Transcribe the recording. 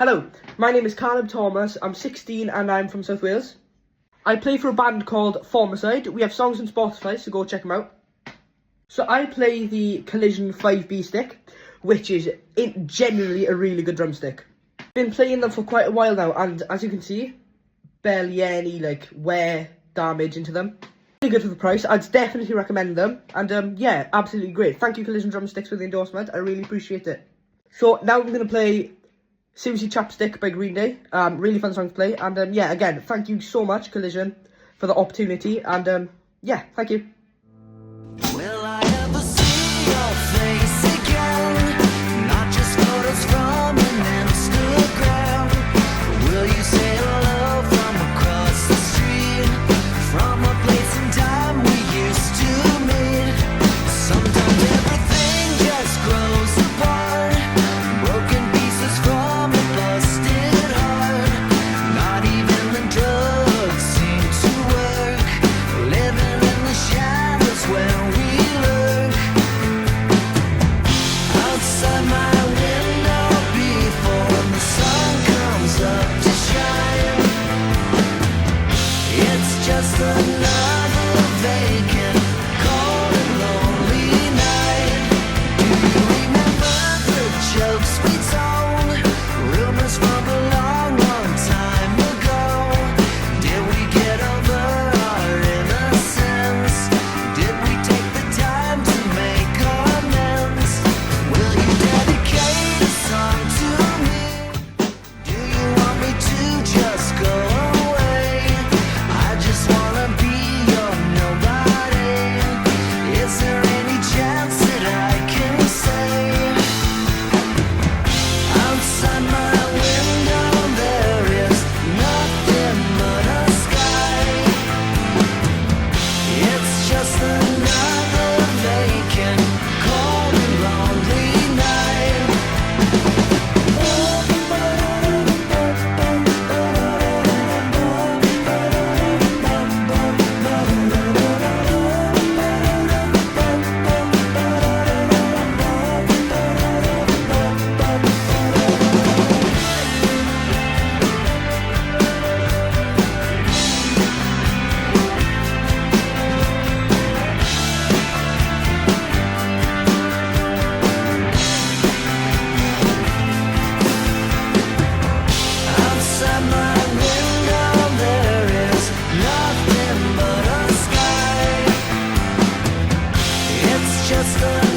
Hello, my name is Caleb Thomas, I'm 16 and I'm from South Wales. I play for a band called Formicide. We have songs on Spotify, so go check them out. So I play the Collision 5B stick, which is generally a really good drumstick. Been playing them for quite a while now, and as you can see, barely any wear damage into them. Really good for the price. I'd definitely recommend them, and yeah, absolutely great. Thank you Collision Drumsticks for the endorsement, I really appreciate it. So now I'm going to play Seriously Chapstick by Green Day. Really fun song to play, and yeah, again, thank you so much Collision for the opportunity, and yeah, thank you. Will I ever see your face again? Not just photos from an Instagram. Will you say hello from across the street? From a place and time we used to meet. Sometimes everything just grows apart. Broken pieces from a busted heart. Not even the drugs seem to work. Living in the shadows where we lurk. Outside my window before the sun comes up to shine. It's just another vacant, cold and lonely night. Do you remember the jokes we told? Rumors from a long, long time ago. Did we get over our innocence? Did we take the time to make amends? Will you dedicate a song to me? Do you want me to just go away? I just wanna be your nobody. Is there any chance that I can say? Outside my window there is nothing but a sky. It's just another vacant, cold and lonely night. Outside my window there is nothing but a sky. It's just a